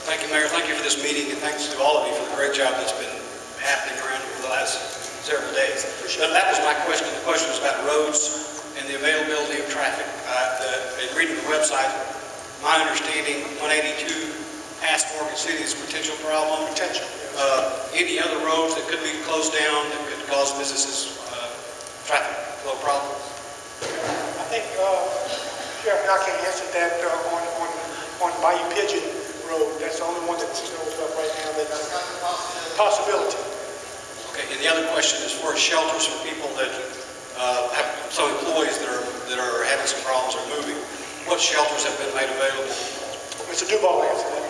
Thank you, Mayor. Thank you for this meeting, and thanks to all of you for the great job that's been happening around over the last several days. That was my question. The question was about roads and the availability of traffic. In reading the website, my understanding, 182 past Morgan City is a potential problem. Any other roads that could be closed down that could cause businesses traffic flow problems? I think Sheriff Knocking answered that on Bayou Pigeon Road. That's the only one that shows up right now. That's a possibility. Okay, and the other question is for shelters for people that have some employees that are having some problems or moving. What shelters have been made available? Mr. Duval answered that.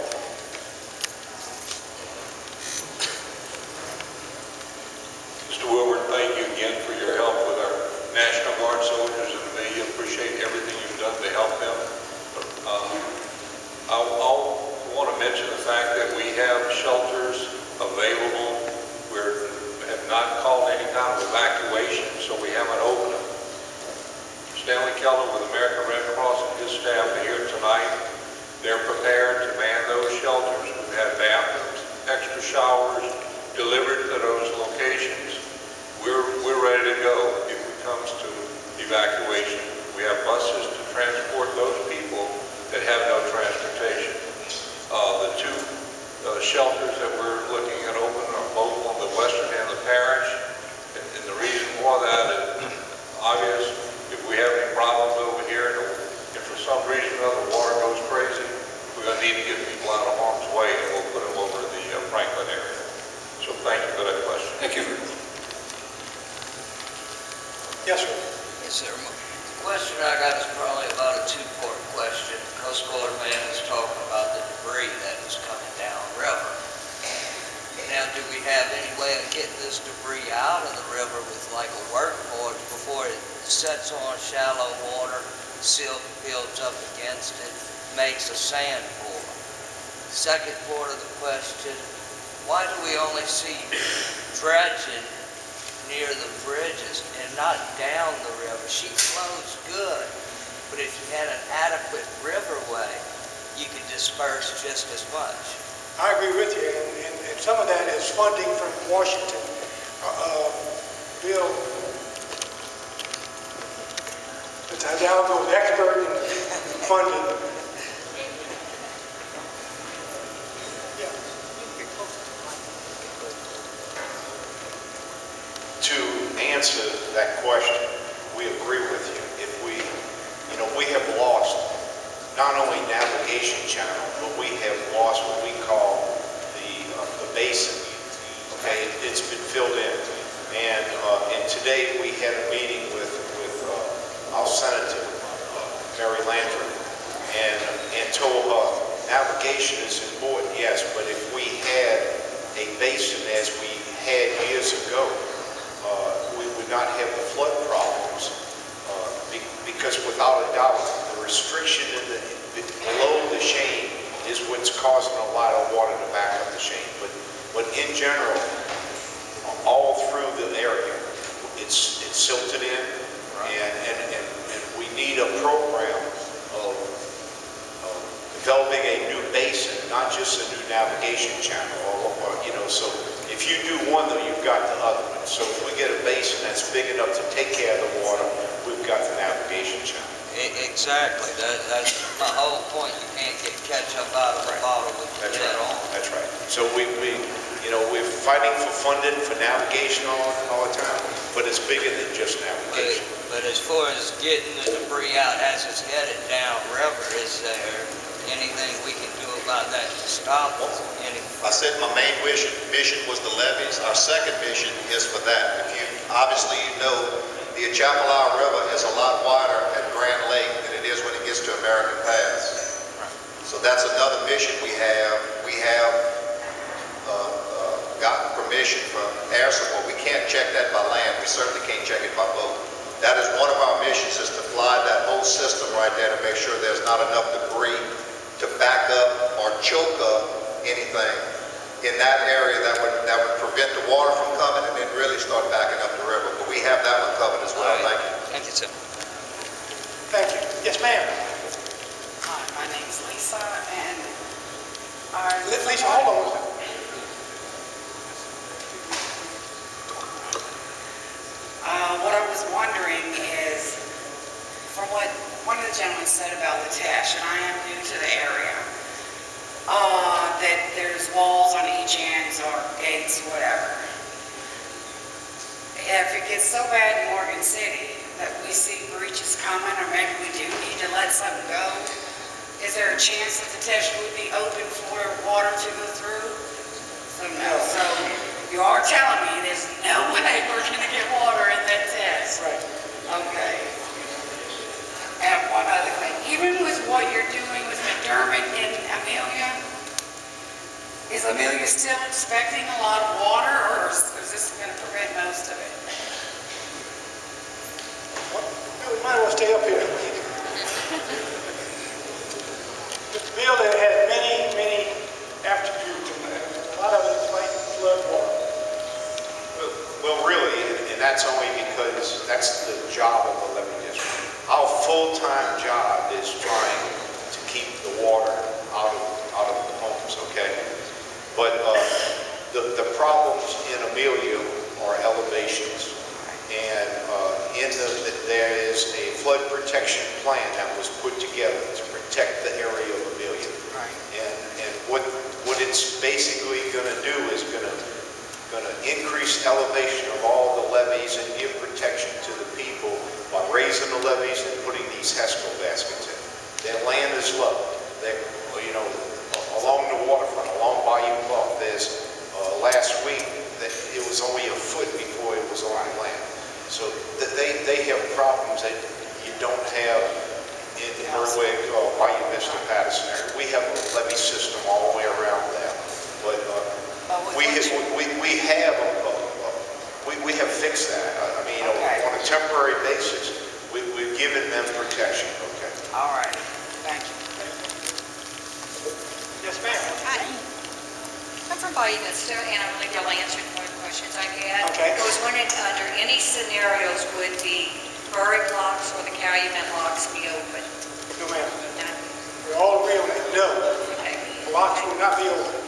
Mr. Wilbur, thank you again for your help with our National Guard soldiers, and we appreciate everything you've done to help them. I'll want to mention the fact that we have shelters available. We have not called any kind of evacuation, so we haven't opened them. Stanley Keller with American Red Cross and his staff are here tonight. They're prepared to man those shelters. We've had bathrooms, extra showers delivered to those locations. We're ready to go if it comes to evacuation. We have buses to transport those people that have no transportation. The two shelters that we're looking at opening are both on the western end of the parish. And the reason for that is obvious. If we have any problems over here, if for some reason or other the water goes crazy, we're going to need to get people out of harm's way, and we'll put them over to the Franklin area. So thank you for that question. Thank you. Yes, sir. Yes, sir. The question I got is probably about a two-part question. The Coast Guard man is talking about the debris that is coming down river. Now, do we have any way of getting this debris out of the river with like a workboard before it sets on shallow water, silt builds up against it, makes a sand pour? Second part of the question, why do we only see dredging near the bridges and not down the river? She flows good, but if you had an adequate riverway, you could disperse just as much. I agree with you, and some of that is funding from Washington. Bill, now I'm an expert in funding. Yeah. To answer that question, we agree with you. If we have lost not only navigation channel, but we have lost what we call the basin. Okay, it's been filled in, and today we had a meeting with our Senator Mary Landry, and told her navigation is important, yes, but if we had a basin as we had years ago, we would not have the flood problems, because without a doubt, the restriction below the Shane is what's causing a lot of water to back up the Shane. But in general, all through the area, it's silted in, and we need a program of developing a new basin, not just a new navigation channel, so if you do one, though, you've got the other one. So if we get a basin that's big enough to take care of the water, we've got the navigation channel. Exactly. That's my whole point. You can't get ketchup out of the bottle with the lid on. That's right. So we're fighting for funding for navigation all the time, but it's bigger than just navigation. But as far as getting the debris out as it's headed down river, is there anything we can do about that to stop any? I said my main mission was the levees. Our second mission is for that. Obviously you know the Atchafalaya River is a lot wider at Grand Lake than it is when it gets to American Pass. So that's another mission we have. We have gotten permission from air support. We can't check that by land. We certainly can't check it by boat. That is one of our missions, is to fly that whole system right there to make sure there's not enough debris to back up or choke up anything in that area that would prevent the water from coming and then really start backing up the river. But we have that one covered as well. Thank you. Thank you, sir. Thank you. Yes, ma'am. Hi, my name is Lisa, and At least all of them. What I was wondering is, from what one of the gentlemen said about the test, and I am new to the area, that there's walls on each end or gates, whatever. If it gets so bad in Morgan City that we see breaches coming, or maybe we do need to let something go, is there a chance that the test would be open for water to go through? So no. So you are telling me there's no way we're going to get water in that test? Right. Okay. And one other thing, even with what you're doing with McDermott and Amelia, is Amelia still expecting a lot of water, or is this going to prevent most of it? Well, we might as well stay up here. Mr. Building has many attributes, and a lot of it is like flood water. Well, really, and that's only because that's the job of the levee district. Our full-time job is trying to keep the water out of the homes, okay? But the problems in Amelia are elevations, and there is a flood protection plan that was put together to protect the area of Amelia. Right. And what it's basically going to do is going to increase elevation of all the levees and give protection to the people by raising the levees and putting these HESCO baskets in. Their land is low. You know, along the waterfront, along Bayou Bluff, there's last week that it was only a foot before it was on land. So they have problems that you don't have in Berwick or Bayou Vista, Patterson area. We have a levee system all the way around there, but we have fixed that. I mean, Okay. on a temporary basis, we've given them protection. Okay. All right. Thank you. Yes, ma'am. Hi. I'm from Bayou Vista, and I believe y'all answered more of the questions I had. Okay. I was wondering, under any scenarios, would the Berwick locks or the Calumet locks be open? No, ma'am. None? We all agree on that. No. Okay. The locks will not be open.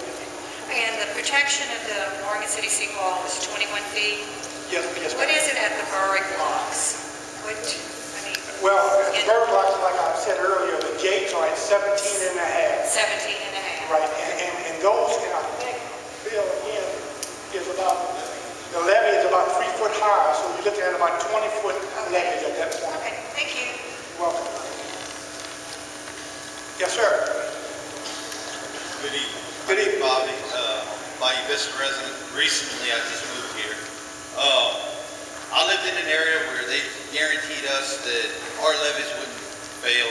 And the protection of the Morgan City seawall is 21 feet. Yes, What ma'am. is it at the Berwick locks? Well, the bird locks, like I said earlier, the gates are at 17 and a half. 17 and a half. Right, and those, and I think, Bill, again, is about, the levee is about 3 foot high, so you're looking at about 20-foot levees at that point. Okay, thank you. Welcome. Yes, sir. Good evening. Good evening. Bobby, Bayou Vista resident. Recently, I just moved here. I lived in an area where they guaranteed us that our levees wouldn't fail.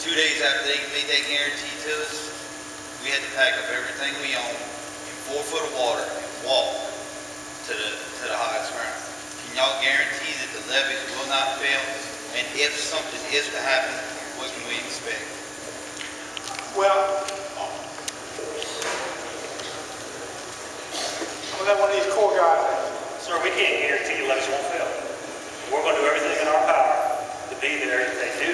2 days after they made that guarantee to us, we had to pack up everything we owned in 4 foot of water and walk to the highest ground. Can y'all guarantee that the levees will not fail? And if something is to happen, what can we expect? Well, I'm gonna let one of these core guys answer. Sir, we can't guarantee the levees won't fail. We're going to do everything in our power to be there if they do.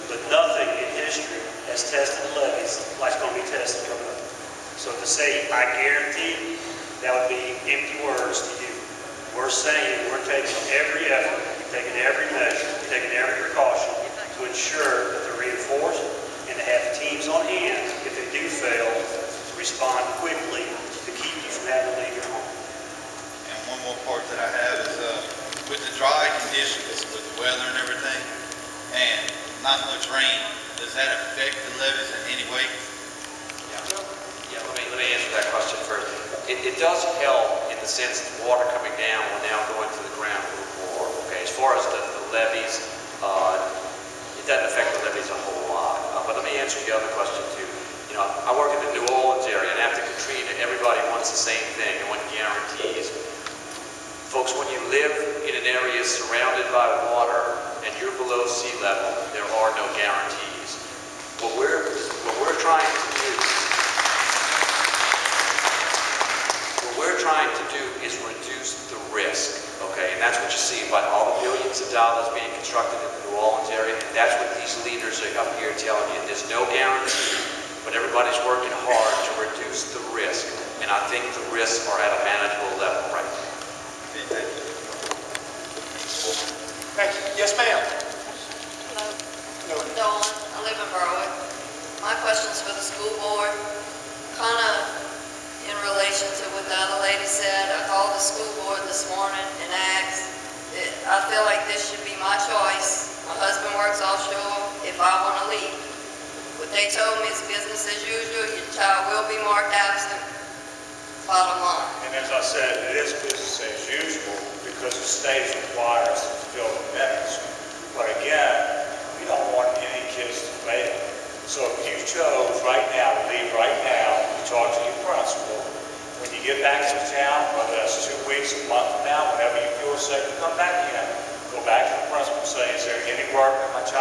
But nothing in history has tested the levees like it's going to be tested coming up. So to say, I guarantee, that would be empty words to you. We're saying we're taking every effort, taking every measure, taking every precaution to ensure that they're reinforced and to have teams on hand, if they do fail, to respond quickly to keep you from having to leave your home. And one more part that I have is with the dry conditions, with the weather and everything, and not much rain, does that affect the levees in any way? Yeah, let me answer that question first. It does help in the sense that the water coming down will now go into the ground a little more. Okay, as far as the levees, it doesn't affect the levees a whole lot. But let me answer the other question too. You know, I work in the New Orleans area, and after Katrina, everybody wants the same thing. They want guarantees. Folks, when you live in an area surrounded by water and you're below sea level, there are no guarantees. What we're trying to do is reduce the risk, okay? And that's what you see by all the billions of dollars being constructed in the New Orleans area, and that's what these leaders are up here telling you. There's no guarantee but everybody's working hard to reduce the risk, and I think the risks are at a manageable level right now. Thank you. Yes, ma'am. Hello. I'm Dawn. I live in Berwick. My question's for the school board. Kind of in relation to what the other lady said, I called the school board this morning and asked, I feel like this should be my choice. My husband works offshore if I want to leave. What they told me is business as usual. Your child will be marked absent. Bottom line. And as I said, it is business as usual because the state requires us to fulfill the minutes. But again, we don't want any kids to fail. So if you chose right now to leave right now, you talk to your principal. When you get back into town, whether that's 2 weeks, a month from now, whenever you feel safe to come back in, go back to the principal and say, is there any work that my child